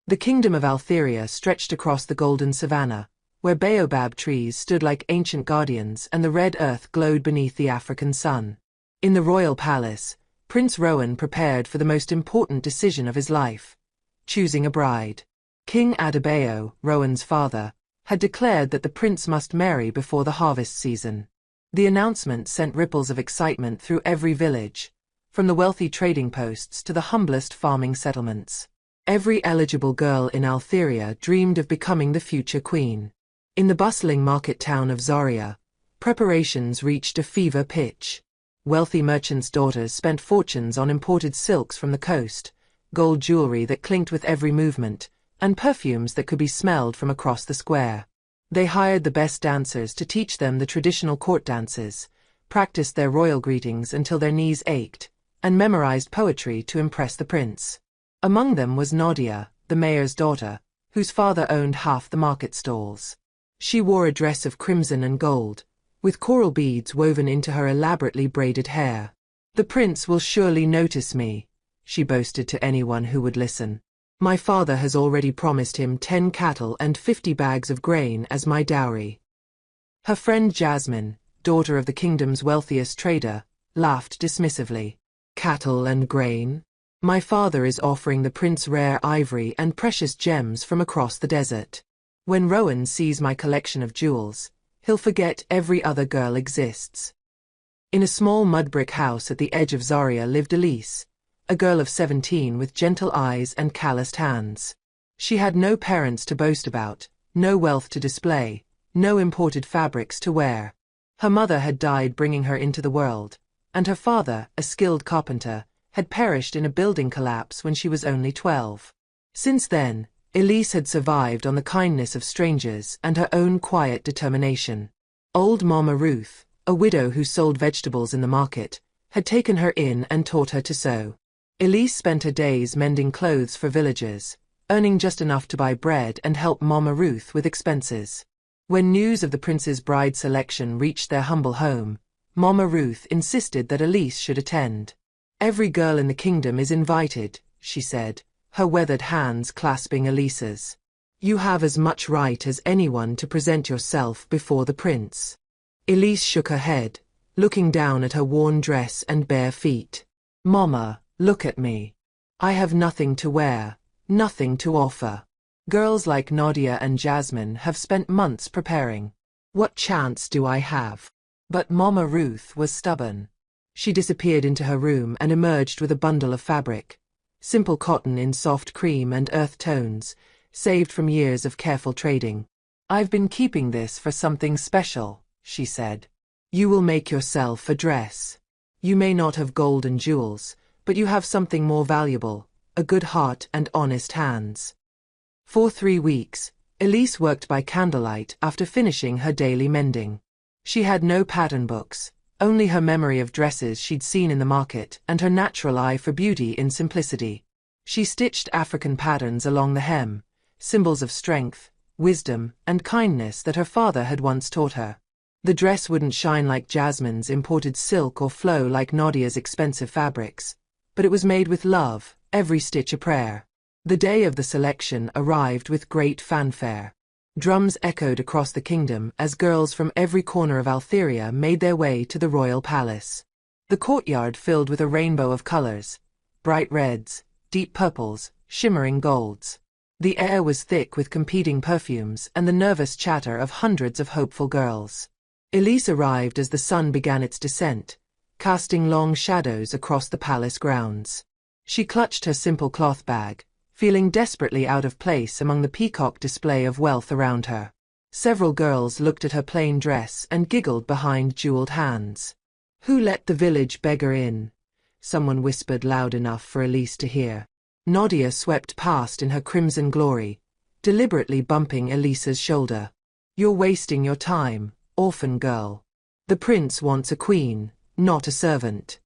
The kingdom of Altheria stretched across the golden savanna, where baobab trees stood like ancient guardians and the red earth glowed beneath the African sun. In the royal palace, Prince Rowan prepared for the most important decision of his life, choosing a bride. King Adebayo, Rowan's father, had declared that the prince must marry before the harvest season. The announcement sent ripples of excitement through every village, from the wealthy trading posts to the humblest farming settlements. Every eligible girl in Altheria dreamed of becoming the future queen. In the bustling market town of Zaria, preparations reached a fever pitch. Wealthy merchants' daughters spent fortunes on imported silks from the coast, gold jewelry that clinked with every movement, and perfumes that could be smelled from across the square. They hired the best dancers to teach them the traditional court dances, practiced their royal greetings until their knees ached, and memorized poetry to impress the prince. Among them was Nadia, the mayor's daughter, whose father owned half the market stalls. She wore a dress of crimson and gold, with coral beads woven into her elaborately braided hair. "The prince will surely notice me," she boasted to anyone who would listen. "My father has already promised him 10 cattle and 50 bags of grain as my dowry." Her friend Jasmine, daughter of the kingdom's wealthiest trader, laughed dismissively. "Cattle and grain? My father is offering the prince rare ivory and precious gems from across the desert. When Rowan sees my collection of jewels, he'll forget every other girl exists." In a small mud-brick house at the edge of Zaria lived Elise, a girl of 17 with gentle eyes and calloused hands. She had no parents to boast about, no wealth to display, no imported fabrics to wear. Her mother had died bringing her into the world, and her father, a skilled carpenter, had perished in a building collapse when she was only 12. Since then, Elise had survived on the kindness of strangers and her own quiet determination. Old Mama Ruth, a widow who sold vegetables in the market, had taken her in and taught her to sew. Elise spent her days mending clothes for villagers, earning just enough to buy bread and help Mama Ruth with expenses. When news of the prince's bride selection reached their humble home, Mama Ruth insisted that Elise should attend. "Every girl in the kingdom is invited," she said, her weathered hands clasping Elise's. "You have as much right as anyone to present yourself before the prince." Elise shook her head, looking down at her worn dress and bare feet. "Mama, look at me. I have nothing to wear, nothing to offer. Girls like Nadia and Jasmine have spent months preparing. What chance do I have?" But Mama Ruth was stubborn. She disappeared into her room and emerged with a bundle of fabric. Simple cotton in soft cream and earth tones, saved from years of careful trading. "I've been keeping this for something special," she said. "You will make yourself a dress. You may not have gold and jewels, but you have something more valuable, a good heart and honest hands." For 3 weeks, Elise worked by candlelight after finishing her daily mending. She had no pattern books, only her memory of dresses she'd seen in the market and her natural eye for beauty in simplicity. She stitched African patterns along the hem, symbols of strength, wisdom, and kindness that her father had once taught her. The dress wouldn't shine like Jasmine's imported silk or flow like Nadia's expensive fabrics, but it was made with love, every stitch a prayer. The day of the selection arrived with great fanfare. Drums echoed across the kingdom as girls from every corner of Altheria made their way to the royal palace. The courtyard filled with a rainbow of colors, bright reds, deep purples, shimmering golds. The air was thick with competing perfumes and the nervous chatter of hundreds of hopeful girls. Elise arrived as the sun began its descent, casting long shadows across the palace grounds. She clutched her simple cloth bag, feeling desperately out of place among the peacock display of wealth around her. Several girls looked at her plain dress and giggled behind jeweled hands. "Who let the village beggar in?" someone whispered loud enough for Elise to hear. Nadia swept past in her crimson glory, deliberately bumping Elise's shoulder. "You're wasting your time, orphan girl. The prince wants a queen, not a servant."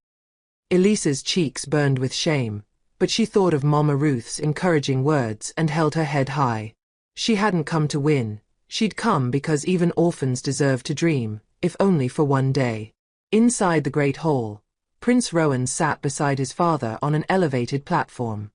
Elise's cheeks burned with shame, but she thought of Mama Ruth's encouraging words and held her head high. She hadn't come to win, she'd come because even orphans deserve to dream, if only for one day. Inside the great hall, Prince Rowan sat beside his father on an elevated platform.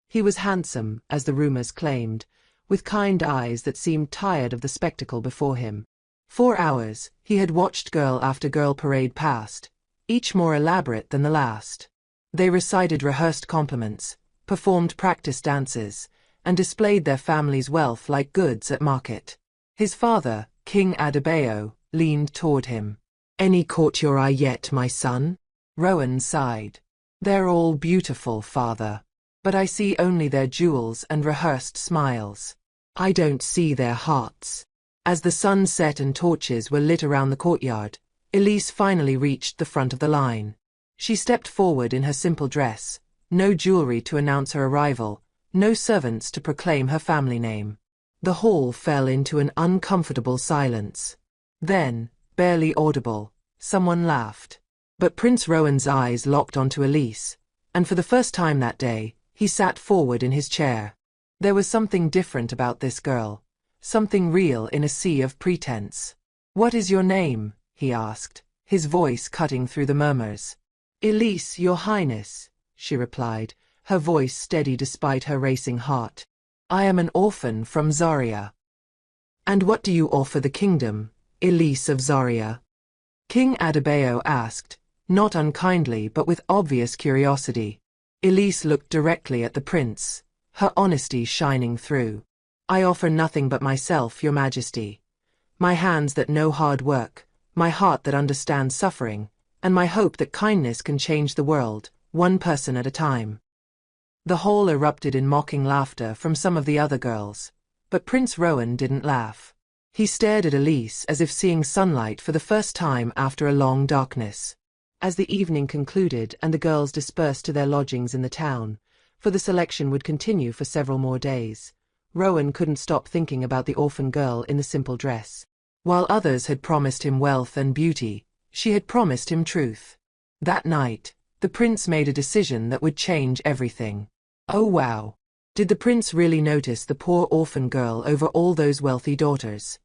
He was handsome, as the rumors claimed, with kind eyes that seemed tired of the spectacle before him. 4 hours, he had watched girl after girl parade past, each more elaborate than the last. They recited rehearsed compliments, performed practice dances, and displayed their family's wealth like goods at market. His father, King Adebayo, leaned toward him. "Any caught your eye yet, my son?" Rowan sighed. "They're all beautiful, father. But I see only their jewels and rehearsed smiles. I don't see their hearts." As the sun set and torches were lit around the courtyard, Elise finally reached the front of the line. She stepped forward in her simple dress, no jewelry to announce her arrival, no servants to proclaim her family name. The hall fell into an uncomfortable silence. Then, barely audible, someone laughed. But Prince Rowan's eyes locked onto Elise, and for the first time that day, he sat forward in his chair. There was something different about this girl, something real in a sea of pretense. "What is your name?" he asked, his voice cutting through the murmurs. "Elise, your highness," she replied, her voice steady despite her racing heart. "I am an orphan from Zaria." "And what do you offer the kingdom, Elise of Zaria?" King Adebayo asked, not unkindly but with obvious curiosity. Elise looked directly at the prince, her honesty shining through. "I offer nothing but myself, your majesty. My hands that know hard work, my heart that understands suffering, and my hope that kindness can change the world, one person at a time." The hall erupted in mocking laughter from some of the other girls, but Prince Rowan didn't laugh. He stared at Elise as if seeing sunlight for the first time after a long darkness. As the evening concluded and the girls dispersed to their lodgings in the town, for the selection would continue for several more days, Rowan couldn't stop thinking about the orphan girl in the simple dress. While others had promised him wealth and beauty, she had promised him truth. That night, the prince made a decision that would change everything. Oh wow! Did the prince really notice the poor orphan girl over all those wealthy daughters?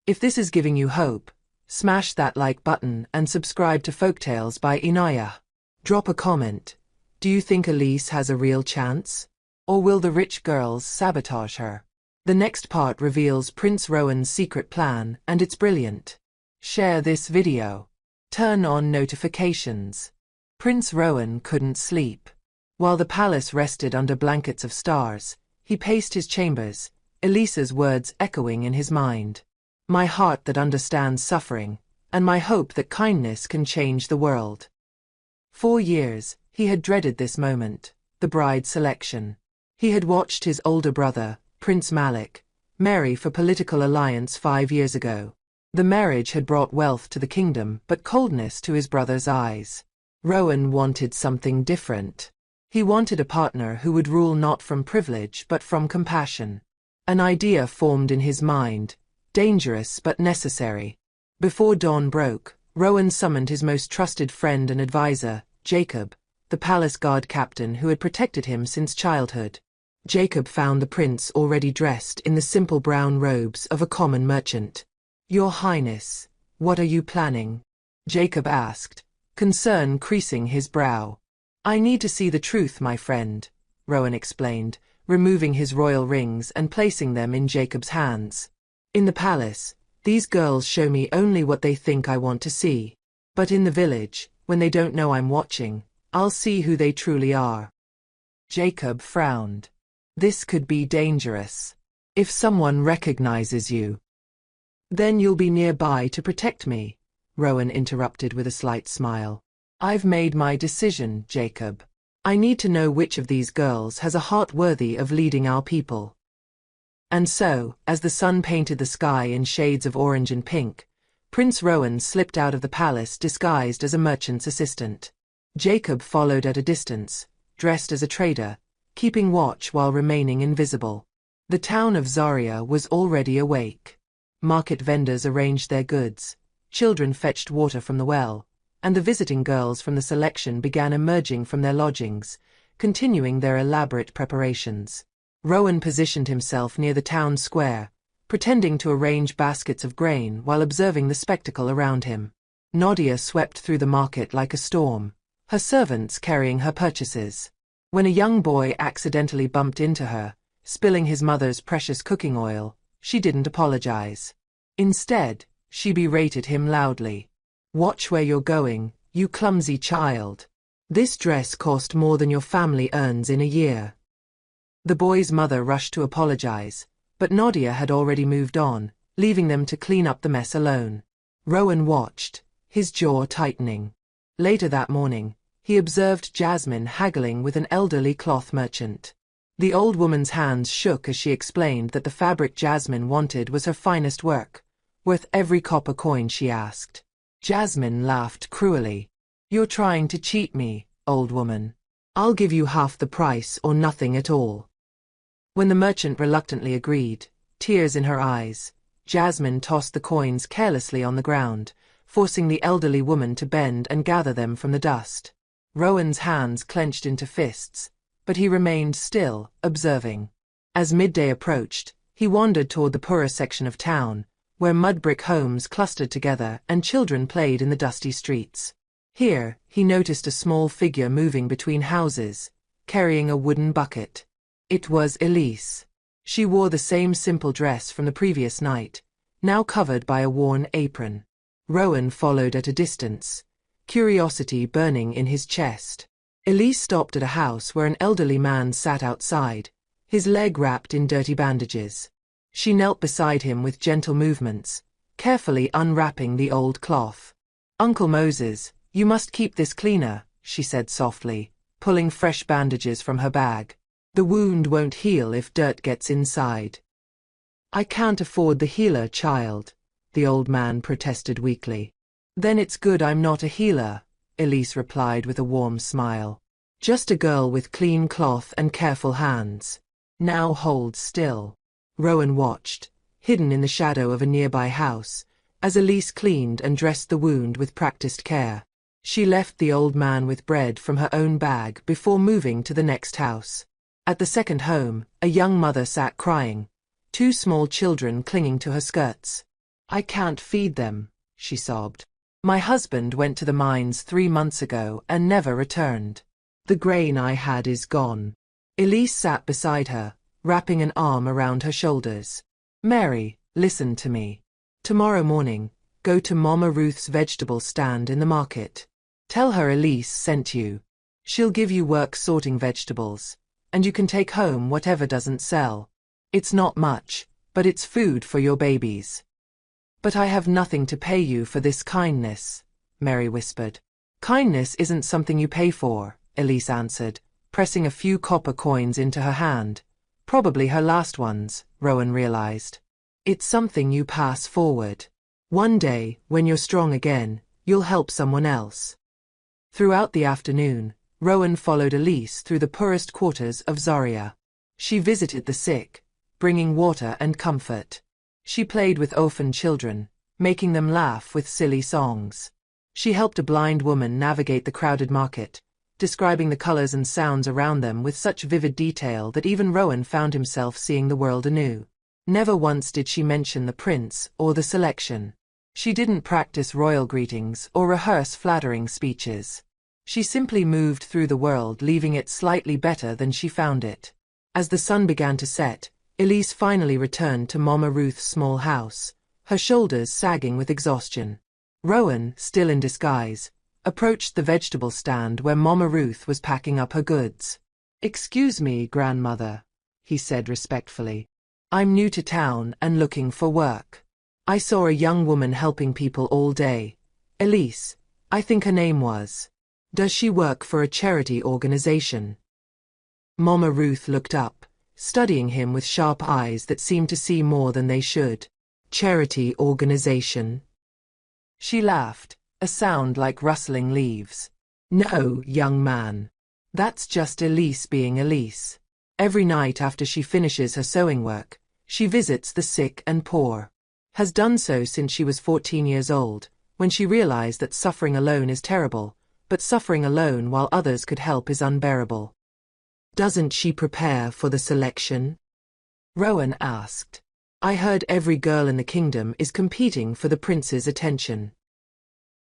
If this is giving you hope, smash that like button and subscribe to Folktales by Inaya. Drop a comment. Do you think Elise has a real chance? Or will the rich girls sabotage her? The next part reveals Prince Rowan's secret plan, and it's brilliant. Share this video. Turn on notifications. Prince Rowan couldn't sleep. While the palace rested under blankets of stars, he paced his chambers, Elisa's words echoing in his mind. "My heart that understands suffering, and my hope that kindness can change the world." 4 years, he had dreaded this moment, the bride selection. He had watched his older brother, Prince Malik, marry for political alliance 5 years ago. The marriage had brought wealth to the kingdom but coldness to his brother's eyes. Rowan wanted something different. He wanted a partner who would rule not from privilege but from compassion. An idea formed in his mind, dangerous but necessary. Before dawn broke, Rowan summoned his most trusted friend and advisor, Jacob, the palace guard captain who had protected him since childhood. Jacob found the prince already dressed in the simple brown robes of a common merchant. "Your Highness, what are you planning?" Jacob asked, concern creasing his brow. "I need to see the truth, my friend," Rowan explained, removing his royal rings and placing them in Jacob's hands. "In the palace, these girls show me only what they think I want to see. But in the village, when they don't know I'm watching, I'll see who they truly are." Jacob frowned. "This could be dangerous. If someone recognizes you, then you'll be nearby to protect me," Rowan interrupted with a slight smile. "I've made my decision, Jacob. I need to know which of these girls has a heart worthy of leading our people." And so, as the sun painted the sky in shades of orange and pink, Prince Rowan slipped out of the palace disguised as a merchant's assistant. Jacob followed at a distance, dressed as a trader, keeping watch while remaining invisible. The town of Zaria was already awake. Market vendors arranged their goods, children fetched water from the well, and the visiting girls from the selection began emerging from their lodgings, continuing their elaborate preparations. Rowan positioned himself near the town square, pretending to arrange baskets of grain while observing the spectacle around him. Nadia swept through the market like a storm, her servants carrying her purchases. When a young boy accidentally bumped into her, spilling his mother's precious cooking oil, she didn't apologize. Instead, she berated him loudly. "Watch where you're going, you clumsy child. This dress cost more than your family earns in a year." The boy's mother rushed to apologize, but Nadia had already moved on, leaving them to clean up the mess alone. Rowan watched, his jaw tightening. Later that morning, he observed Jasmine haggling with an elderly cloth merchant. The old woman's hands shook as she explained that the fabric Jasmine wanted was her finest work, worth every copper coin she asked. Jasmine laughed cruelly. "You're trying to cheat me, old woman. I'll give you half the price or nothing at all." When the merchant reluctantly agreed, tears in her eyes, Jasmine tossed the coins carelessly on the ground, forcing the elderly woman to bend and gather them from the dust. Rowan's hands clenched into fists, but he remained still, observing. As midday approached, he wandered toward the poorer section of town, where mud-brick homes clustered together and children played in the dusty streets. Here, he noticed a small figure moving between houses, carrying a wooden bucket. It was Elise. She wore the same simple dress from the previous night, now covered by a worn apron. Rowan followed at a distance, curiosity burning in his chest. Elise stopped at a house where an elderly man sat outside, his leg wrapped in dirty bandages. She knelt beside him with gentle movements, carefully unwrapping the old cloth. "Uncle Moses, you must keep this cleaner," she said softly, pulling fresh bandages from her bag. "The wound won't heal if dirt gets inside." "I can't afford the healer, child," the old man protested weakly. "Then it's good I'm not a healer," Elise replied with a warm smile. "Just a girl with clean cloth and careful hands. Now hold still." Rowan watched, hidden in the shadow of a nearby house, as Elise cleaned and dressed the wound with practiced care. She left the old man with bread from her own bag before moving to the next house. At the second home, a young mother sat crying, two small children clinging to her skirts. "I can't feed them," she sobbed. "My husband went to the mines 3 months ago and never returned. The grain I had is gone." Elise sat beside her, wrapping an arm around her shoulders. "Mary, listen to me. Tomorrow morning, go to Mama Ruth's vegetable stand in the market. Tell her Elise sent you. She'll give you work sorting vegetables, and you can take home whatever doesn't sell. It's not much, but it's food for your babies." "But I have nothing to pay you for this kindness," Mary whispered. "Kindness isn't something you pay for," Elise answered, pressing a few copper coins into her hand. Probably her last ones, Rowan realized. "It's something you pass forward. One day, when you're strong again, you'll help someone else." Throughout the afternoon, Rowan followed Elise through the poorest quarters of Zaria. She visited the sick, bringing water and comfort. She played with orphan children, making them laugh with silly songs. She helped a blind woman navigate the crowded market, describing the colors and sounds around them with such vivid detail that even Rowan found himself seeing the world anew. Never once did she mention the prince or the selection. She didn't practice royal greetings or rehearse flattering speeches. She simply moved through the world, leaving it slightly better than she found it. As the sun began to set, Elise finally returned to Mama Ruth's small house, her shoulders sagging with exhaustion. Rowan, still in disguise, approached the vegetable stand where Mama Ruth was packing up her goods. "Excuse me, grandmother," he said respectfully. "I'm new to town and looking for work. I saw a young woman helping people all day. Elise, I think her name was. Does she work for a charity organization?" Mama Ruth looked up, studying him with sharp eyes that seemed to see more than they should. "Charity organization?" She laughed, a sound like rustling leaves. "No, young man. That's just Elise being Elise. Every night after she finishes her sewing work, she visits the sick and poor. Has done so since she was 14 years old, when she realized that suffering alone is terrible, but suffering alone while others could help is unbearable." "Doesn't she prepare for the selection?" Rowan asked. "I heard every girl in the kingdom is competing for the prince's attention."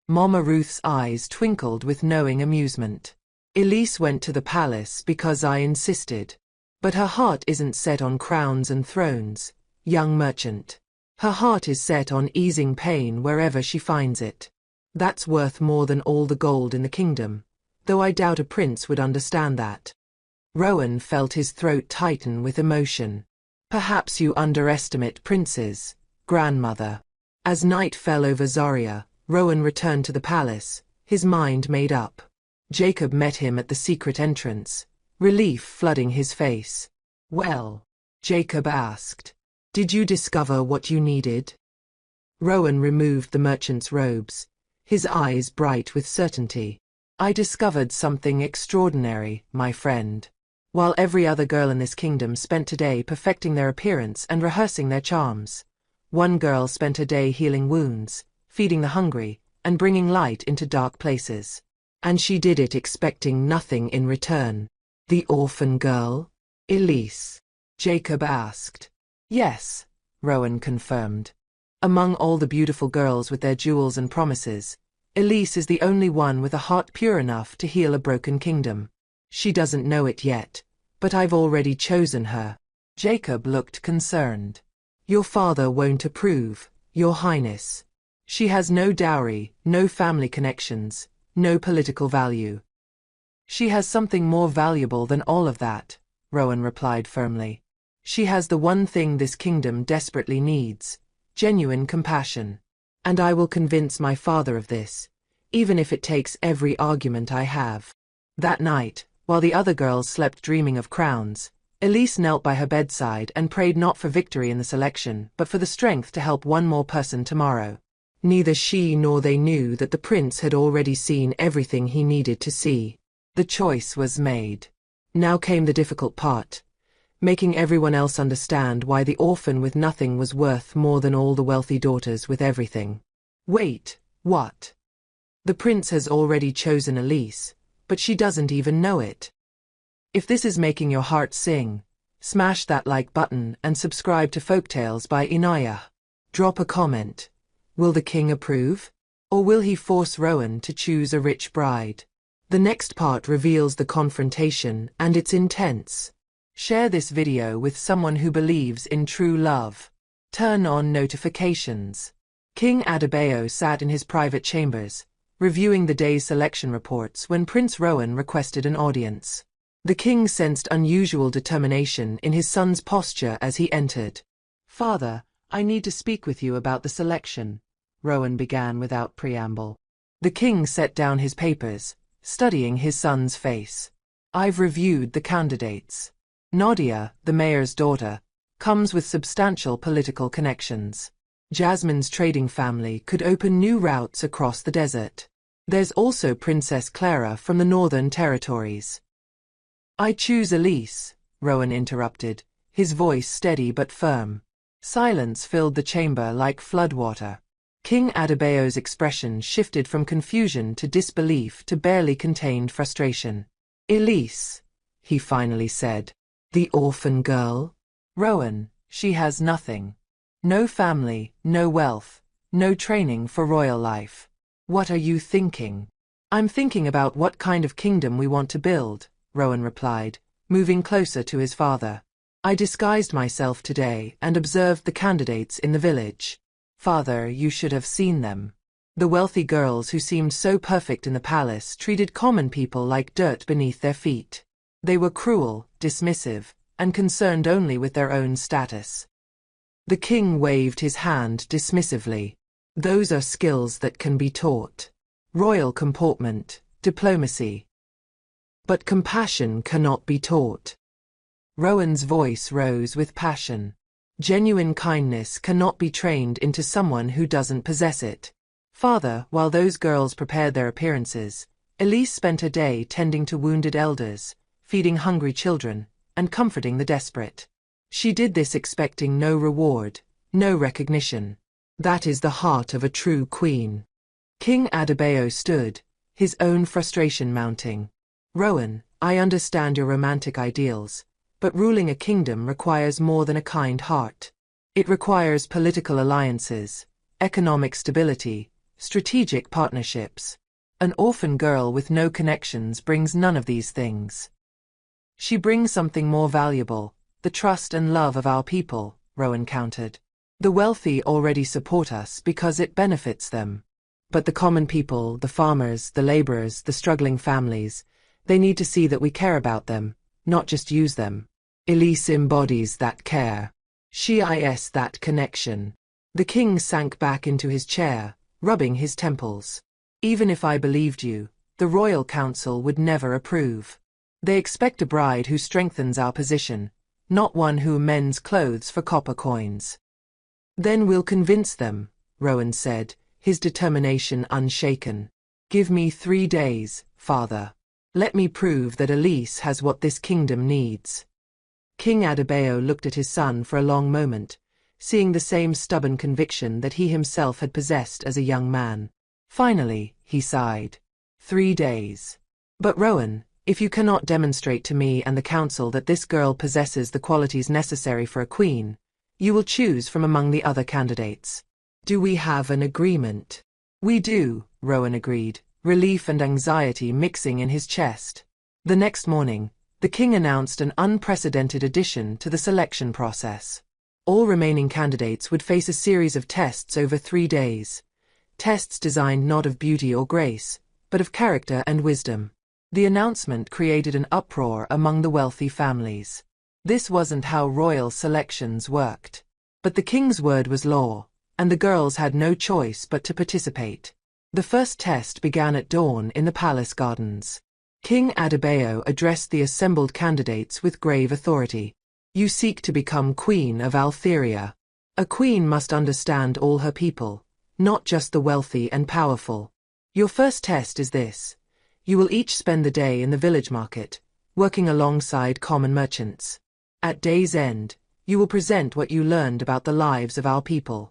Mama Ruth's eyes twinkled with knowing amusement. Elise went to the palace because I insisted. But her heart isn't set on crowns and thrones, young merchant. Her heart is set on easing pain wherever she finds it. That's worth more than all the gold in the kingdom, though I doubt a prince would understand that. Rowan felt his throat tighten with emotion. Perhaps you underestimate princes, grandmother. As night fell over Zarya, Rowan returned to the palace, his mind made up. Jacob met him at the secret entrance, relief flooding his face. Well, Jacob asked, did you discover what you needed? Rowan removed the merchant's robes, his eyes bright with certainty. I discovered something extraordinary, my friend. While every other girl in this kingdom spent today perfecting their appearance and rehearsing their charms, one girl spent a day healing wounds, feeding the hungry, and bringing light into dark places. And she did it expecting nothing in return. The orphan girl? Elise? Jacob asked. Yes, Rowan confirmed. Among all the beautiful girls with their jewels and promises, Elise is the only one with a heart pure enough to heal a broken kingdom. She doesn't know it yet, but I've already chosen her. Jacob looked concerned. Your father won't approve, Your Highness. She has no dowry, no family connections, no political value. She has something more valuable than all of that, Rowan replied firmly. She has the one thing this kingdom desperately needs, genuine compassion. And I will convince my father of this, even if it takes every argument I have. That night, while the other girls slept dreaming of crowns, Elise knelt by her bedside and prayed not for victory in the selection, but for the strength to help one more person tomorrow. Neither she nor they knew that the prince had already seen everything he needed to see. The choice was made. Now came the difficult part, making everyone else understand why the orphan with nothing was worth more than all the wealthy daughters with everything. Wait, what? The prince has already chosen Elise, but she doesn't even know it. If this is making your heart sing, smash that like button and subscribe to Folktales by Inaya. Drop a comment. Will the king approve? Or will he force Rowan to choose a rich bride? The next part reveals the confrontation, and it's intense. Share this video with someone who believes in true love. Turn on notifications. King Adebayo sat in his private chambers, reviewing the day's selection reports when Prince Rowan requested an audience. The king sensed unusual determination in his son's posture as he entered. Father, I need to speak with you about the selection, Rowan began without preamble. The king set down his papers, studying his son's face. I've reviewed the candidates. Nadia, the mayor's daughter, comes with substantial political connections. Jasmine's trading family could open new routes across the desert. There's also Princess Clara from the Northern Territories. I choose Elise, Rowan interrupted, his voice steady but firm. Silence filled the chamber like floodwater. King Adebayo's expression shifted from confusion to disbelief to barely contained frustration. Elise, he finally said. The orphan girl? Rowan, she has nothing. No family, no wealth, no training for royal life. What are you thinking? I'm thinking about what kind of kingdom we want to build, Rowan replied, moving closer to his father. I disguised myself today and observed the candidates in the village. Father, you should have seen them. The wealthy girls who seemed so perfect in the palace treated common people like dirt beneath their feet. They were cruel, dismissive, and concerned only with their own status. The king waved his hand dismissively. Those are skills that can be taught. Royal comportment, diplomacy. But compassion cannot be taught. Rowan's voice rose with passion. Genuine kindness cannot be trained into someone who doesn't possess it. Father, while those girls prepared their appearances, Elise spent a day tending to wounded elders, feeding hungry children, and comforting the desperate. She did this expecting no reward, no recognition. That is the heart of a true queen. King Adebayo stood, his own frustration mounting. Rowan, I understand your romantic ideals, but ruling a kingdom requires more than a kind heart. It requires political alliances, economic stability, strategic partnerships. An orphan girl with no connections brings none of these things. She brings something more valuable, the trust and love of our people, Rowan countered. The wealthy already support us because it benefits them. But the common people, the farmers, the laborers, the struggling families, they need to see that we care about them, not just use them. Elise embodies that care. She is that connection. The king sank back into his chair, rubbing his temples. Even if I believed you, the royal council would never approve. They expect a bride who strengthens our position, not one who mends clothes for copper coins. Then we'll convince them, Rowan said, his determination unshaken. Give me 3 days, father. Let me prove that Elise has what this kingdom needs. King Adebayo looked at his son for a long moment, seeing the same stubborn conviction that he himself had possessed as a young man. Finally, he sighed. 3 days. But Rowan, if you cannot demonstrate to me and the council that this girl possesses the qualities necessary for a queen, you will choose from among the other candidates. Do we have an agreement? We do, Rowan agreed, relief and anxiety mixing in his chest. The next morning, the king announced an unprecedented addition to the selection process. All remaining candidates would face a series of tests over 3 days. Tests designed not of beauty or grace, but of character and wisdom. The announcement created an uproar among the wealthy families. This wasn't how royal selections worked. But the king's word was law, and the girls had no choice but to participate. The first test began at dawn in the palace gardens. King Adebayo addressed the assembled candidates with grave authority. You seek to become Queen of Altheria. A queen must understand all her people, not just the wealthy and powerful. Your first test is this. You will each spend the day in the village market, working alongside common merchants. At day's end, you will present what you learned about the lives of our people.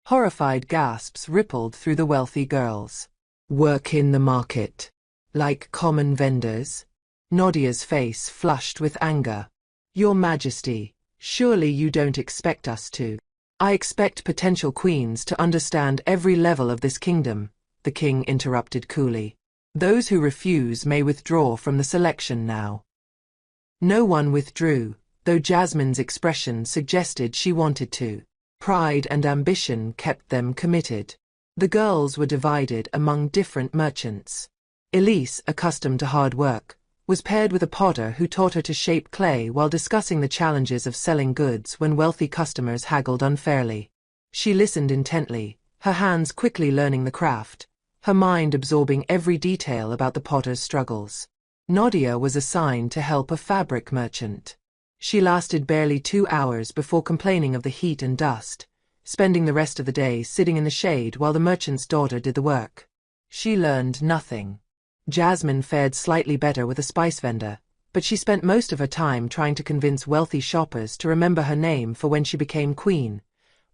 Horrified gasps rippled through the wealthy girls. Work in the market. Like common vendors? Nadia's face flushed with anger. Your Majesty, surely you don't expect us to. I expect potential queens to understand every level of this kingdom, the king interrupted coolly. Those who refuse may withdraw from the selection now. No one withdrew, though Jasmine's expression suggested she wanted to. Pride and ambition kept them committed. The girls were divided among different merchants. Elise, accustomed to hard work, was paired with a potter who taught her to shape clay while discussing the challenges of selling goods when wealthy customers haggled unfairly. She listened intently, her hands quickly learning the craft, her mind absorbing every detail about the potter's struggles. Nadia was assigned to help a fabric merchant. She lasted barely 2 hours before complaining of the heat and dust, spending the rest of the day sitting in the shade while the merchant's daughter did the work. She learned nothing. Jasmine fared slightly better with a spice vendor, but she spent most of her time trying to convince wealthy shoppers to remember her name for when she became queen,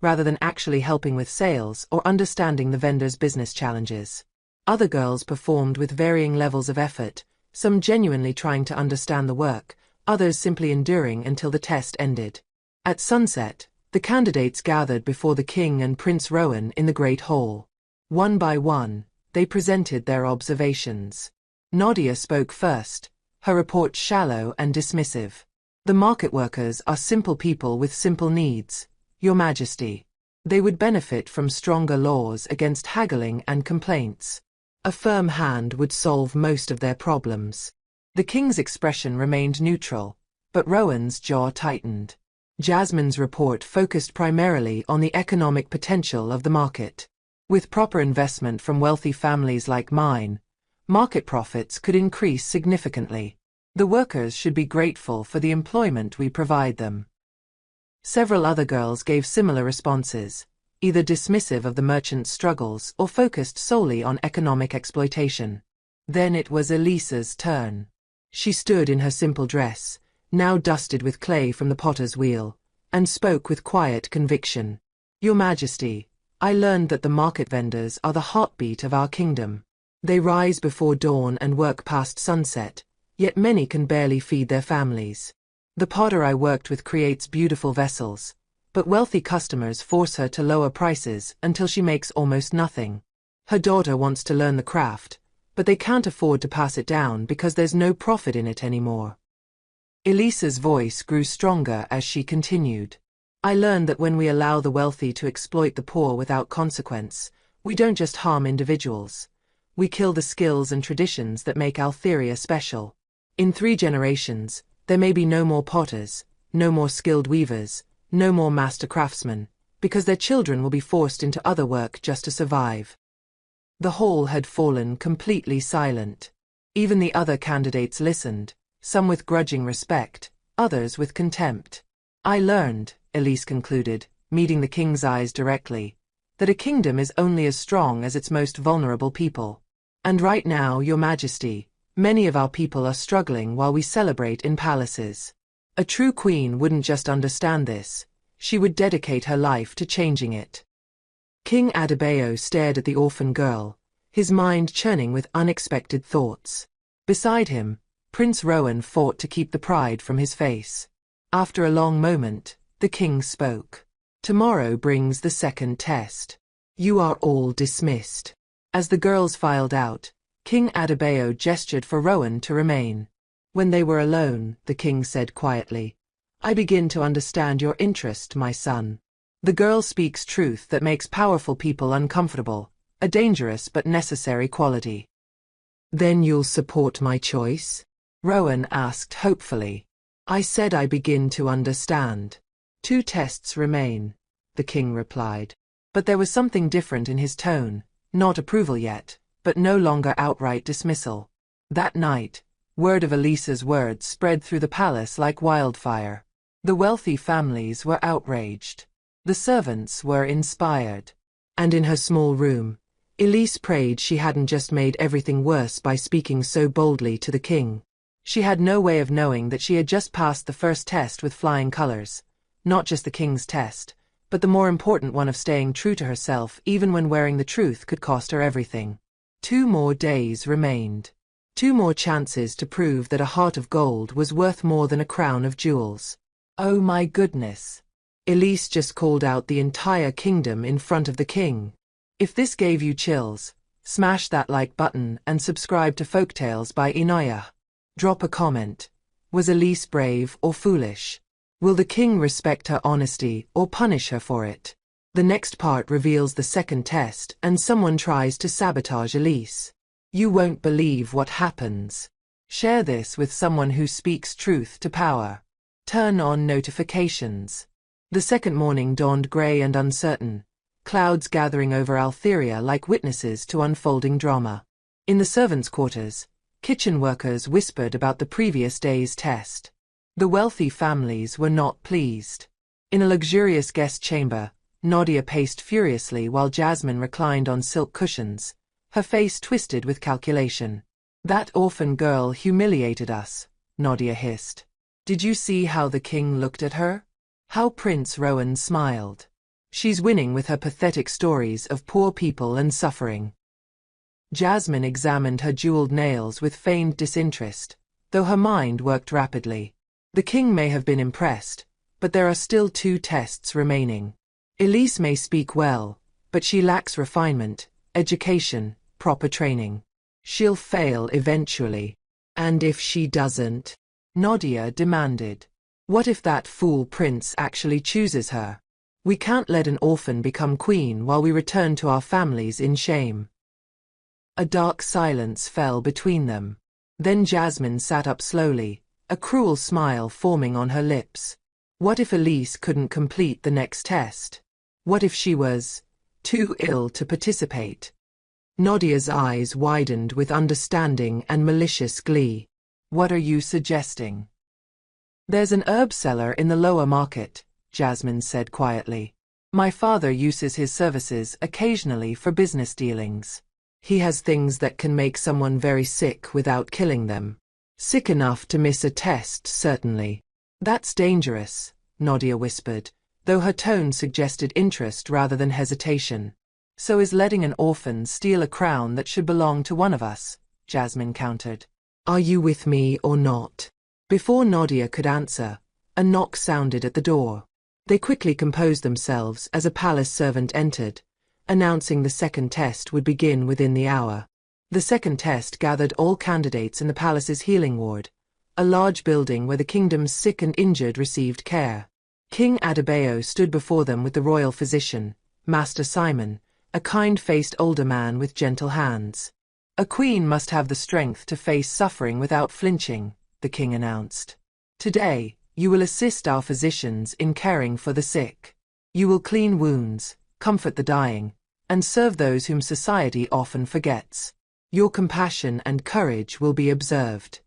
rather than actually helping with sales or understanding the vendor's business challenges. Other girls performed with varying levels of effort, some genuinely trying to understand the work, others simply enduring until the test ended. At sunset, the candidates gathered before the king and Prince Rowan in the Great Hall. One by one, they presented their observations. Nadia spoke first, her report shallow and dismissive. The market workers are simple people with simple needs, Your Majesty. They would benefit from stronger laws against haggling and complaints. A firm hand would solve most of their problems. The king's expression remained neutral, but Rowan's jaw tightened. Jasmine's report focused primarily on the economic potential of the market. With proper investment from wealthy families like mine, market profits could increase significantly. The workers should be grateful for the employment we provide them. Several other girls gave similar responses, either dismissive of the merchant's struggles or focused solely on economic exploitation. Then it was Elisa's turn. She stood in her simple dress, now dusted with clay from the potter's wheel, and spoke with quiet conviction. Your Majesty, I learned that the market vendors are the heartbeat of our kingdom. They rise before dawn and work past sunset, yet many can barely feed their families. The potter I worked with creates beautiful vessels, but wealthy customers force her to lower prices until she makes almost nothing. Her daughter wants to learn the craft, but they can't afford to pass it down because there's no profit in it anymore. Elisa's voice grew stronger as she continued. I learned that when we allow the wealthy to exploit the poor without consequence, we don't just harm individuals. We kill the skills and traditions that make Altheria special. In 3 generations, there may be no more potters, no more skilled weavers, no more master craftsmen, because their children will be forced into other work just to survive. The hall had fallen completely silent. Even the other candidates listened, some with grudging respect, others with contempt. I learned, Elise concluded, meeting the king's eyes directly, that a kingdom is only as strong as its most vulnerable people. And right now, Your Majesty, many of our people are struggling while we celebrate in palaces. A true queen wouldn't just understand this, she would dedicate her life to changing it. King Adebayo stared at the orphan girl, his mind churning with unexpected thoughts. Beside him, Prince Rowan fought to keep the pride from his face. After a long moment, the king spoke. Tomorrow brings the second test. You are all dismissed. As the girls filed out, King Adebayo gestured for Rowan to remain. When they were alone, the king said quietly, I begin to understand your interest, my son. The girl speaks truth that makes powerful people uncomfortable, a dangerous but necessary quality. Then you'll support my choice? Rowan asked hopefully. I said I begin to understand. 2 tests remain, the king replied. But there was something different in his tone, not approval yet, but no longer outright dismissal. That night, word of Elisa's words spread through the palace like wildfire. The wealthy families were outraged. The servants were inspired. And in her small room, Elise prayed she hadn't just made everything worse by speaking so boldly to the king. She had no way of knowing that she had just passed the first test with flying colors, not just the king's test, but the more important one of staying true to herself even when wearing the truth could cost her everything. 2 more days remained. 2 more chances to prove that a heart of gold was worth more than a crown of jewels. Oh my goodness. Elise just called out the entire kingdom in front of the king. If this gave you chills, smash that like button and subscribe to Folktales by Inaya. Drop a comment. Was Elise brave or foolish? Will the king respect her honesty or punish her for it? The next part reveals the second test and someone tries to sabotage Elise. You won't believe what happens. Share this with someone who speaks truth to power. Turn on notifications. The second morning dawned grey and uncertain, clouds gathering over Altheria like witnesses to unfolding drama. In the servants' quarters, kitchen workers whispered about the previous day's test. The wealthy families were not pleased. In a luxurious guest chamber, Nadia paced furiously while Jasmine reclined on silk cushions, her face twisted with calculation. That orphan girl humiliated us, Nadia hissed. Did you see how the king looked at her? How Prince Rowan smiled. She's winning with her pathetic stories of poor people and suffering. Jasmine examined her jeweled nails with feigned disinterest, though her mind worked rapidly. The king may have been impressed, but there are still 2 tests remaining. Elise may speak well, but she lacks refinement, education, proper training. She'll fail eventually. And if she doesn't? Nadia demanded. What if that fool prince actually chooses her? We can't let an orphan become queen while we return to our families in shame. A dark silence fell between them. Then Jasmine sat up slowly, a cruel smile forming on her lips. What if Elise couldn't complete the next test? What if she was too ill to participate? Nadia's eyes widened with understanding and malicious glee. What are you suggesting? There's an herb seller in the lower market, Jasmine said quietly. My father uses his services occasionally for business dealings. He has things that can make someone very sick without killing them. Sick enough to miss a test, certainly. That's dangerous, Nadia whispered, though her tone suggested interest rather than hesitation. So is letting an orphan steal a crown that should belong to one of us, Jasmine countered. Are you with me or not? Before Nadia could answer, a knock sounded at the door. They quickly composed themselves as a palace servant entered, announcing the second test would begin within the hour. The second test gathered all candidates in the palace's healing ward, a large building where the kingdom's sick and injured received care. King Adebayo stood before them with the royal physician, Master Simon, a kind-faced older man with gentle hands. "A queen must have the strength to face suffering without flinching," the king announced. "Today, you will assist our physicians in caring for the sick. You will clean wounds, comfort the dying, and serve those whom society often forgets. Your compassion and courage will be observed."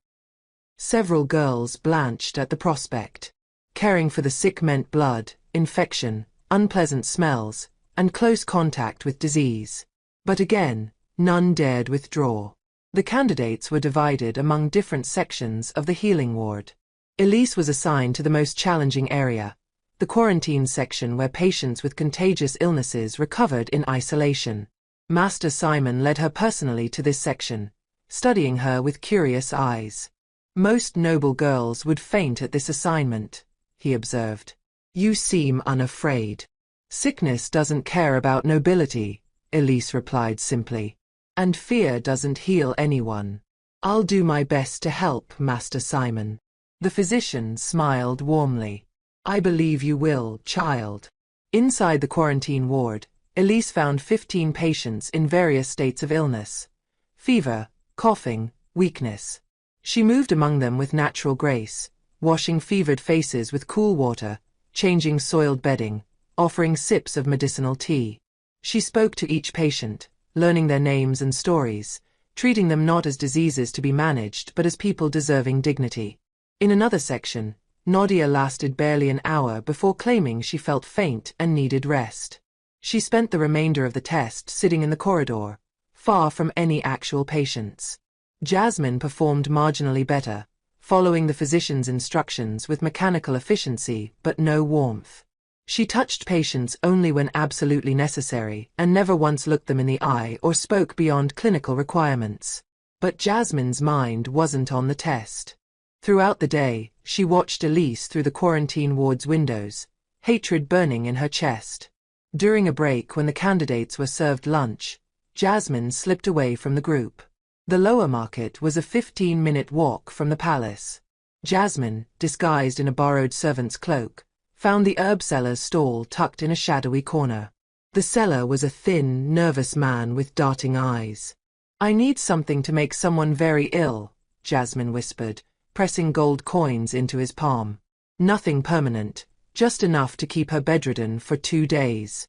Several girls blanched at the prospect. Caring for the sick meant blood, infection, unpleasant smells, and close contact with disease. But again, none dared withdraw. The candidates were divided among different sections of the healing ward. Elise was assigned to the most challenging area, the quarantine section where patients with contagious illnesses recovered in isolation. Master Simon led her personally to this section, studying her with curious eyes. "Most noble girls would faint at this assignment," he observed. "You seem unafraid." "Sickness doesn't care about nobility," Elise replied simply. "And fear doesn't heal anyone. I'll do my best to help, Master Simon." The physician smiled warmly. "I believe you will, child." Inside the quarantine ward, Elise found 15 patients in various states of illness: fever, coughing, weakness. She moved among them with natural grace, washing fevered faces with cool water, changing soiled bedding, offering sips of medicinal tea. She spoke to each patient, learning their names and stories, treating them not as diseases to be managed but as people deserving dignity. In another section, Nadia lasted barely an hour before claiming she felt faint and needed rest. She spent the remainder of the test sitting in the corridor, far from any actual patients. Jasmine performed marginally better, following the physician's instructions with mechanical efficiency but no warmth. She touched patients only when absolutely necessary and never once looked them in the eye or spoke beyond clinical requirements. But Jasmine's mind wasn't on the test. Throughout the day, she watched Elise through the quarantine ward's windows, hatred burning in her chest. During a break when the candidates were served lunch, Jasmine slipped away from the group. The lower market was a 15-minute walk from the palace. Jasmine, disguised in a borrowed servant's cloak, found the herb seller's stall tucked in a shadowy corner. The seller was a thin, nervous man with darting eyes. "I need something to make someone very ill," Jasmine whispered, pressing gold coins into his palm. "Nothing permanent, just enough to keep her bedridden for 2 days."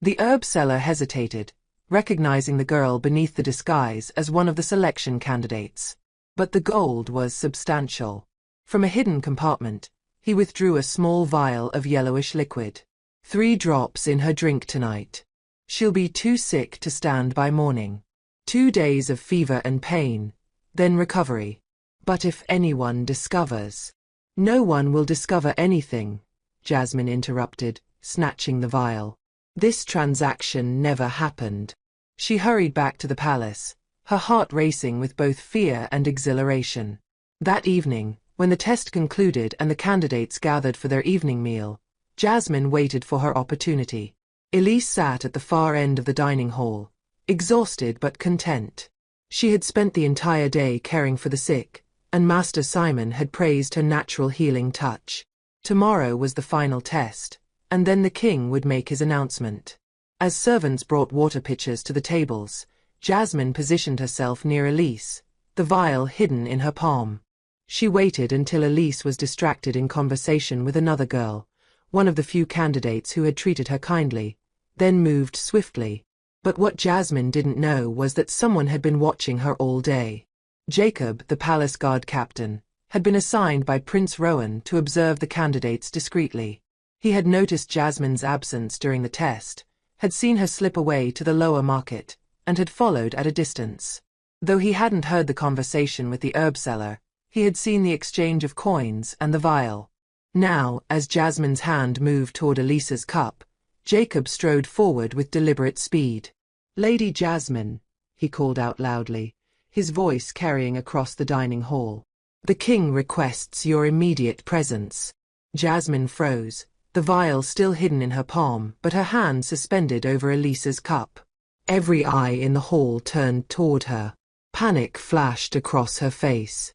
The herb seller hesitated, recognizing the girl beneath the disguise as one of the selection candidates. But the gold was substantial. From a hidden compartment, he withdrew a small vial of yellowish liquid. 3 drops in her drink tonight. She'll be too sick to stand by morning. 2 days of fever and pain, then recovery. But if anyone discovers... "No one will discover anything," Jasmine interrupted, snatching the vial. "This transaction never happened." She hurried back to the palace, her heart racing with both fear and exhilaration. That evening, when the test concluded and the candidates gathered for their evening meal, Jasmine waited for her opportunity. Elise sat at the far end of the dining hall, exhausted but content. She had spent the entire day caring for the sick, and Master Simon had praised her natural healing touch. Tomorrow was the final test, and then the king would make his announcement. As servants brought water pitchers to the tables, Jasmine positioned herself near Elise, the vial hidden in her palm. She waited until Elise was distracted in conversation with another girl, one of the few candidates who had treated her kindly, then moved swiftly. But what Jasmine didn't know was that someone had been watching her all day. Jacob, the palace guard captain, had been assigned by Prince Rowan to observe the candidates discreetly. He had noticed Jasmine's absence during the test, had seen her slip away to the lower market, and had followed at a distance. Though he hadn't heard the conversation with the herb seller, he had seen the exchange of coins and the vial. Now, as Jasmine's hand moved toward Elisa's cup, Jacob strode forward with deliberate speed. "Lady Jasmine," he called out loudly, his voice carrying across the dining hall. "The king requests your immediate presence." Jasmine froze, the vial still hidden in her palm but her hand suspended over Elisa's cup. Every eye in the hall turned toward her. Panic flashed across her face.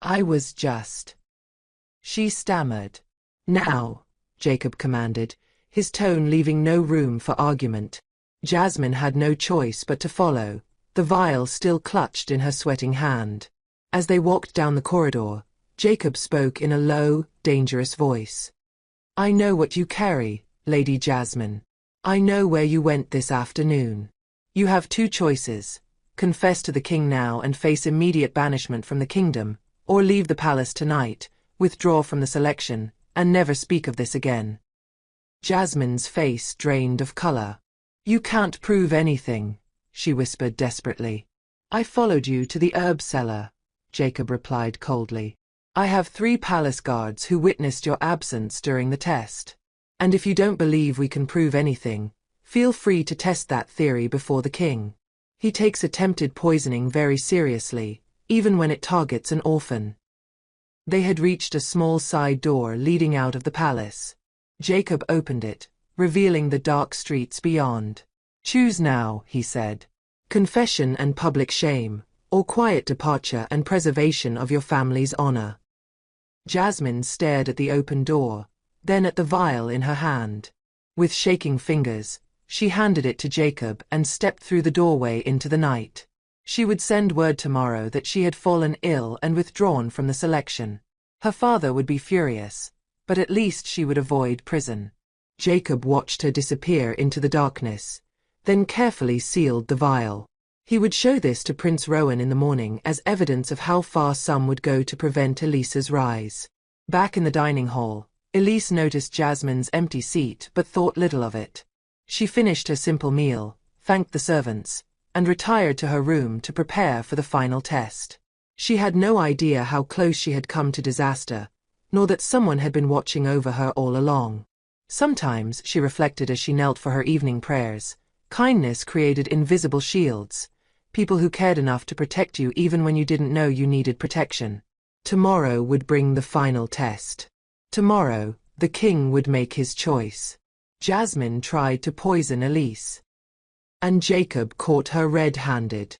I was just... She stammered. Now, Jacob commanded, his tone leaving no room for argument. Jasmine had no choice but to follow, the vial still clutched in her sweating hand. As they walked down the corridor, Jacob spoke in a low, dangerous voice. I know what you carry, Lady Jasmine. I know where you went this afternoon. You have two choices: confess to the king now and face immediate banishment from the kingdom, or leave the palace tonight, withdraw from the selection, and never speak of this again. Jasmine's face drained of color. You can't prove anything, she whispered desperately. I followed you to the herb cellar, Jacob replied coldly. I have 3 palace guards who witnessed your absence during the test. And if you don't believe we can prove anything, feel free to test that theory before the king. He takes attempted poisoning very seriously, even when it targets an orphan. They had reached a small side door leading out of the palace. Jacob opened it, revealing the dark streets beyond. Choose now, he said. Confession and public shame, or quiet departure and preservation of your family's honor. Jasmine stared at the open door, then at the vial in her hand. With shaking fingers, she handed it to Jacob and stepped through the doorway into the night. She would send word tomorrow that she had fallen ill and withdrawn from the selection. Her father would be furious, but at least she would avoid prison. Jacob watched her disappear into the darkness, then carefully sealed the vial. He would show this to Prince Rowan in the morning as evidence of how far some would go to prevent Elisa's rise. Back in the dining hall, Elise noticed Jasmine's empty seat but thought little of it. She finished her simple meal, thanked the servants, and retired to her room to prepare for the final test. She had no idea how close she had come to disaster, nor that someone had been watching over her all along. Sometimes, she reflected as she knelt for her evening prayers, kindness created invisible shields, people who cared enough to protect you even when you didn't know you needed protection. Tomorrow would bring the final test. Tomorrow, the king would make his choice. Jasmine tried to poison Elise. And Jacob caught her red-handed.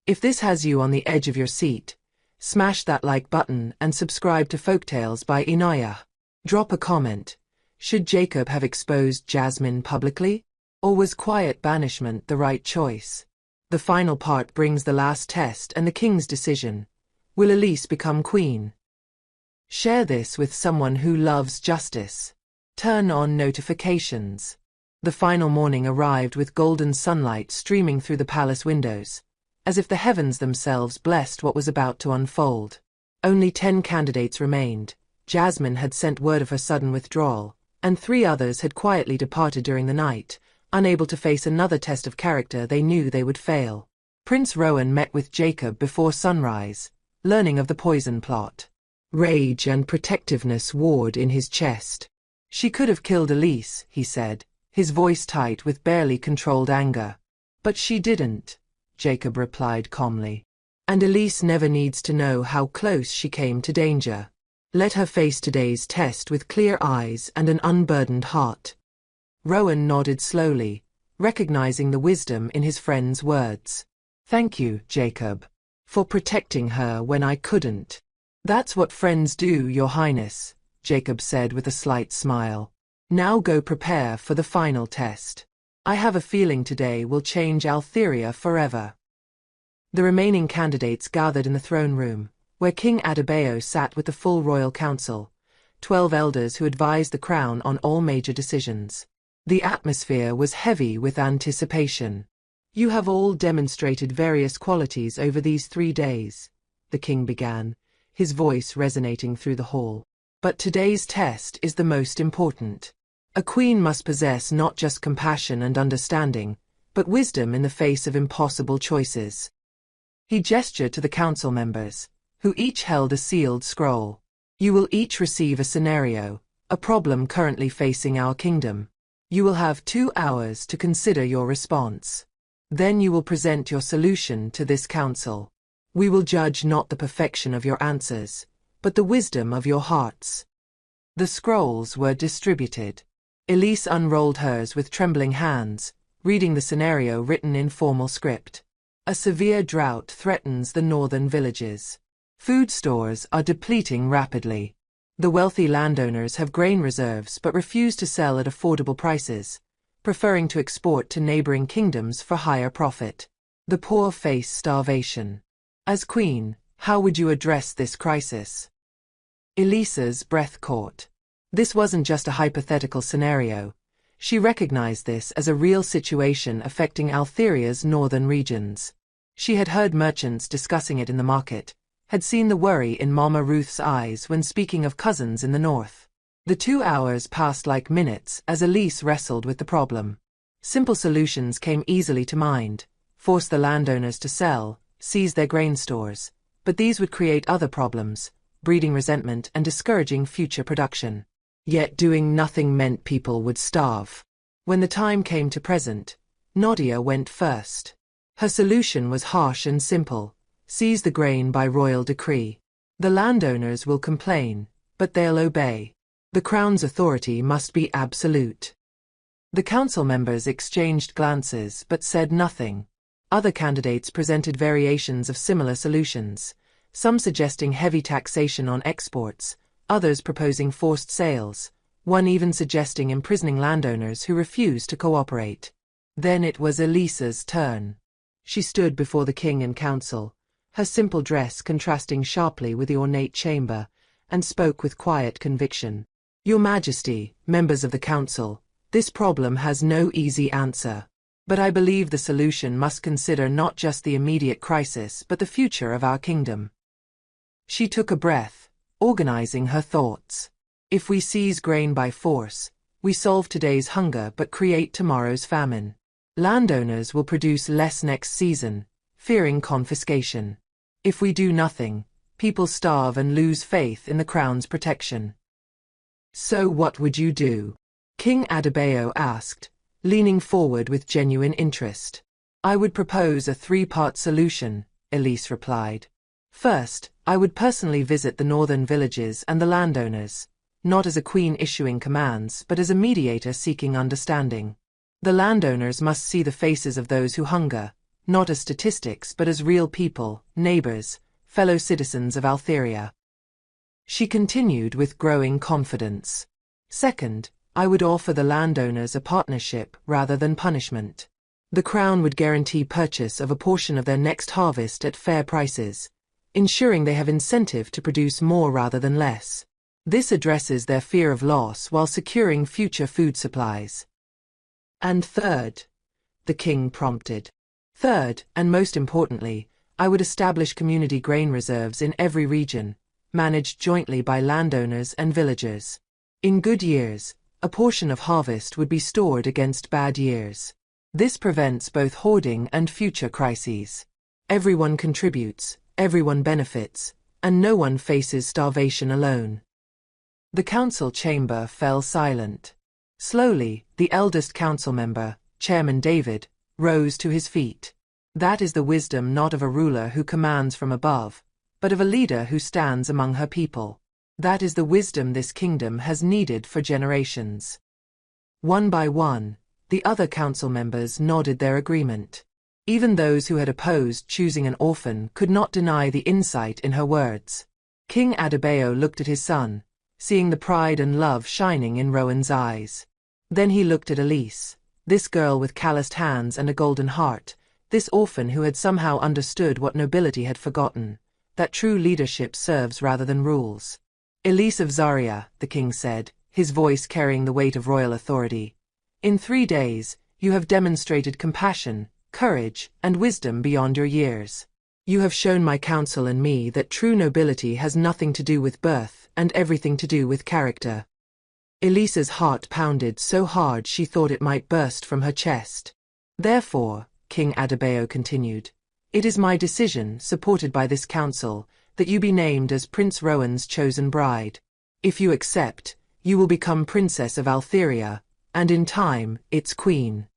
If this has you on the edge of your seat, smash that like button and subscribe to Folktales by Inaya. Drop a comment. Should Jacob have exposed Jasmine publicly? Or was quiet banishment the right choice? The final part brings the last test and the king's decision. Will Elise become queen? Share this with someone who loves justice. Turn on notifications. The final morning arrived with golden sunlight streaming through the palace windows, as if the heavens themselves blessed what was about to unfold. Only 10 candidates remained. Jasmine had sent word of her sudden withdrawal, and 3 others had quietly departed during the night, unable to face another test of character they knew they would fail. Prince Rowan met with Jacob before sunrise, learning of the poison plot. Rage and protectiveness warred in his chest. She could have killed Elise, he said, his voice tight with barely controlled anger. But she didn't, Jacob replied calmly. And Elise never needs to know how close she came to danger. Let her face today's test with clear eyes and an unburdened heart. Rowan nodded slowly, recognizing the wisdom in his friend's words. Thank you, Jacob, for protecting her when I couldn't. That's what friends do, Your Highness, Jacob said with a slight smile. Now go prepare for the final test. I have a feeling today will change Altheria forever. The remaining candidates gathered in the throne room, where King Adebayo sat with the full royal council, 12 elders who advised the crown on all major decisions. The atmosphere was heavy with anticipation. You have all demonstrated various qualities over these 3 days, the king began, his voice resonating through the hall. But today's test is the most important. A queen must possess not just compassion and understanding, but wisdom in the face of impossible choices. He gestured to the council members, who each held a sealed scroll. You will each receive a scenario, a problem currently facing our kingdom. You will have 2 hours to consider your response. Then you will present your solution to this council. We will judge not the perfection of your answers, but the wisdom of your hearts. The scrolls were distributed. Elise unrolled hers with trembling hands, reading the scenario written in formal script. A severe drought threatens the northern villages. Food stores are depleting rapidly. The wealthy landowners have grain reserves but refuse to sell at affordable prices, preferring to export to neighboring kingdoms for higher profit. The poor face starvation. As queen, how would you address this crisis? Elisa's breath caught. This wasn't just a hypothetical scenario. She recognized this as a real situation affecting Altheria's northern regions. She had heard merchants discussing it in the market, had seen the worry in Mama Ruth's eyes when speaking of cousins in the north. The 2 hours passed like minutes as Elise wrestled with the problem. Simple solutions came easily to mind: force the landowners to sell, seize their grain stores. But these would create other problems, breeding resentment and discouraging future production. Yet doing nothing meant people would starve. When the time came to present, Nadia went first. Her solution was harsh and simple: seize the grain by royal decree. The landowners will complain, but they'll obey. The crown's authority must be absolute. The council members exchanged glances but said nothing. Other candidates presented variations of similar solutions, some suggesting heavy taxation on exports, others proposing forced sales, one even suggesting imprisoning landowners who refused to cooperate. Then it was Elisa's turn. She stood before the king and council, her simple dress contrasting sharply with the ornate chamber, and spoke with quiet conviction. Your Majesty, members of the council, this problem has no easy answer. But I believe the solution must consider not just the immediate crisis but the future of our kingdom. She took a breath, organizing her thoughts. If we seize grain by force, we solve today's hunger but create tomorrow's famine. Landowners will produce less next season, fearing confiscation. If we do nothing, people starve and lose faith in the crown's protection. So what would you do? King Adebayo asked, leaning forward with genuine interest. I would propose a 3-part solution, Elise replied. First, I would personally visit the northern villages and the landowners, not as a queen issuing commands but as a mediator seeking understanding. The landowners must see the faces of those who hunger, not as statistics but as real people, neighbors, fellow citizens of Altheria. She continued with growing confidence. Second, I would offer the landowners a partnership rather than punishment. The crown would guarantee purchase of a portion of their next harvest at fair prices, ensuring they have incentive to produce more rather than less. This addresses their fear of loss while securing future food supplies. And third, the king prompted. Third, and most importantly, I would establish community grain reserves in every region, managed jointly by landowners and villagers. In good years, a portion of harvest would be stored against bad years. This prevents both hoarding and future crises. Everyone contributes, everyone benefits, and no one faces starvation alone. The council chamber fell silent. Slowly, the eldest council member, Chairman David, rose to his feet. That is the wisdom not of a ruler who commands from above, but of a leader who stands among her people. That is the wisdom this kingdom has needed for generations. One by one, the other council members nodded their agreement. Even those who had opposed choosing an orphan could not deny the insight in her words. King Adebayo looked at his son, seeing the pride and love shining in Rowan's eyes. Then he looked at Elise, this girl with calloused hands and a golden heart, this orphan who had somehow understood what nobility had forgotten, that true leadership serves rather than rules. Elise of Zaria, the king said, his voice carrying the weight of royal authority. In 3 days, you have demonstrated compassion, courage, and wisdom beyond your years. You have shown my council and me that true nobility has nothing to do with birth and everything to do with character. Elisa's heart pounded so hard she thought it might burst from her chest. Therefore, King Adebayo continued, it is my decision, supported by this council, that you be named as Prince Rowan's chosen bride. If you accept, you will become Princess of Altheria, and in time, its queen.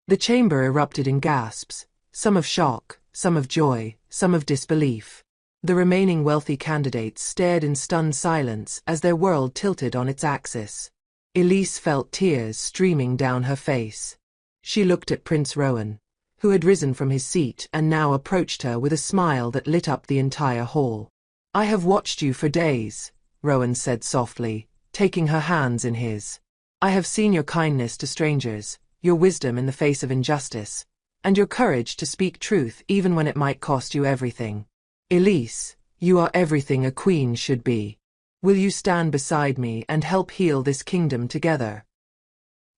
The chamber erupted in gasps, some of shock, some of joy, some of disbelief. The remaining wealthy candidates stared in stunned silence as their world tilted on its axis. Elise felt tears streaming down her face. She looked at Prince Rowan, who had risen from his seat and now approached her with a smile that lit up the entire hall. "I have watched you for days," Rowan said softly, taking her hands in his. "I have seen your kindness to strangers, your wisdom in the face of injustice, and your courage to speak truth even when it might cost you everything. Elise, you are everything a queen should be. Will you stand beside me and help heal this kingdom together?"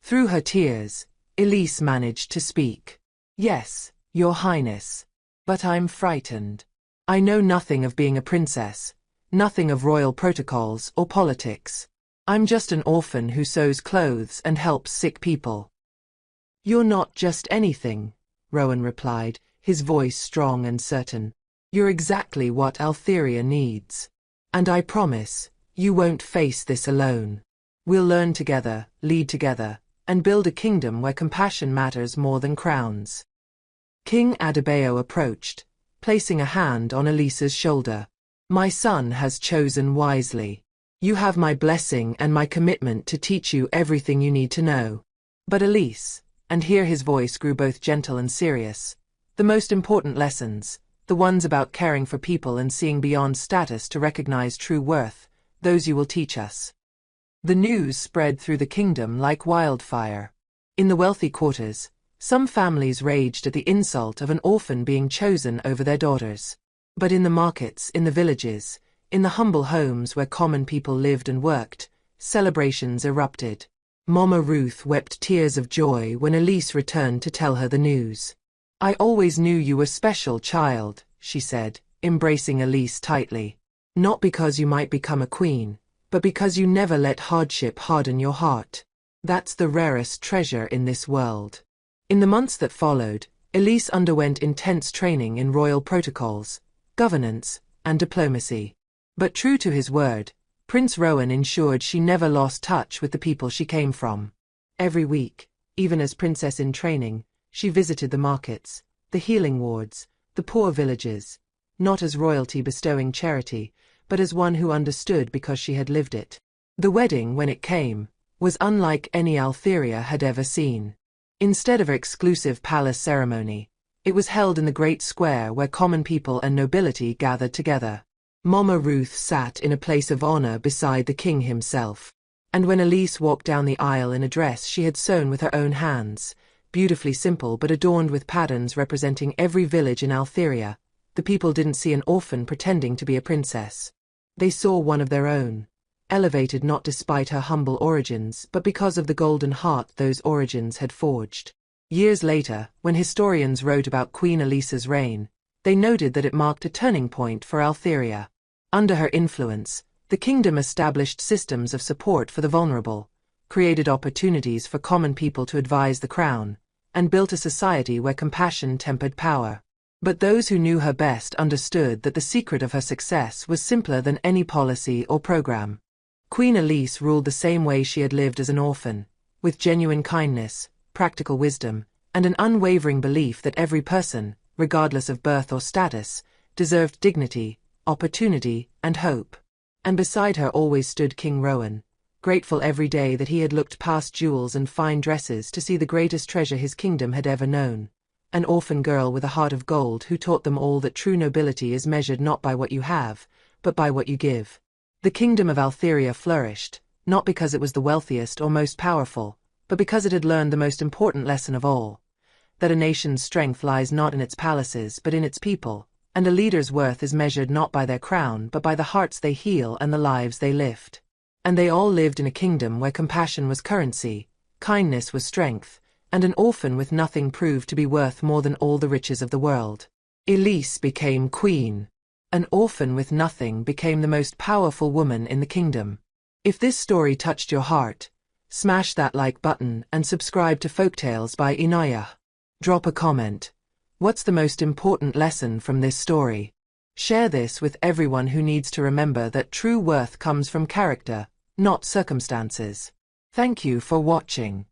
Through her tears, Elise managed to speak. "Yes, Your Highness. But I'm frightened. I know nothing of being a princess, nothing of royal protocols or politics. I'm just an orphan who sews clothes and helps sick people." "You're not just anything," Rowan replied, his voice strong and certain. "You're exactly what Altheria needs. And I promise, you won't face this alone. We'll learn together, lead together, and build a kingdom where compassion matters more than crowns." King Adebayo approached, placing a hand on Elisa's shoulder. "My son has chosen wisely. You have my blessing and my commitment to teach you everything you need to know. But Elise," and here his voice grew both gentle and serious, "the most important lessons, the ones about caring for people and seeing beyond status to recognize true worth, those you will teach us." The news spread through the kingdom like wildfire. In the wealthy quarters, some families raged at the insult of an orphan being chosen over their daughters. But in the markets, in the villages, in the humble homes where common people lived and worked, celebrations erupted. Mama Ruth wept tears of joy when Elise returned to tell her the news. "I always knew you were special, child," she said, embracing Elise tightly. "Not because you might become a queen, but because you never let hardship harden your heart. That's the rarest treasure in this world." In the months that followed, Elise underwent intense training in royal protocols, governance, and diplomacy. But true to his word, Prince Rowan ensured she never lost touch with the people she came from. Every week, even as princess in training, she visited the markets, the healing wards, the poor villages, not as royalty bestowing charity, but as one who understood because she had lived it. The wedding, when it came, was unlike any Altheria had ever seen. Instead of an exclusive palace ceremony, it was held in the great square where common people and nobility gathered together. Mama Ruth sat in a place of honor beside the king himself. And when Elise walked down the aisle in a dress she had sewn with her own hands, beautifully simple but adorned with patterns representing every village in Altheria, the people didn't see an orphan pretending to be a princess. They saw one of their own, elevated not despite her humble origins but because of the golden heart those origins had forged. Years later, when historians wrote about Queen Elisa's reign, they noted that it marked a turning point for Altheria. Under her influence, the kingdom established systems of support for the vulnerable, created opportunities for common people to advise the crown, and built a society where compassion tempered power. But those who knew her best understood that the secret of her success was simpler than any policy or program. Queen Elise ruled the same way she had lived as an orphan, with genuine kindness, practical wisdom, and an unwavering belief that every person, regardless of birth or status, deserved dignity, opportunity, and hope. And beside her always stood King Rowan, grateful every day that he had looked past jewels and fine dresses to see the greatest treasure his kingdom had ever known. An orphan girl with a heart of gold who taught them all that true nobility is measured not by what you have, but by what you give. The kingdom of Altheria flourished, not because it was the wealthiest or most powerful, but because it had learned the most important lesson of all, that a nation's strength lies not in its palaces but in its people, and a leader's worth is measured not by their crown but by the hearts they heal and the lives they lift. And they all lived in a kingdom where compassion was currency, kindness was strength, and an orphan with nothing proved to be worth more than all the riches of the world. Elise became queen. An orphan with nothing became the most powerful woman in the kingdom. If this story touched your heart, smash that like button and subscribe to Folktales by Inaya. Drop a comment. What's the most important lesson from this story? Share this with everyone who needs to remember that true worth comes from character, not circumstances. Thank you for watching.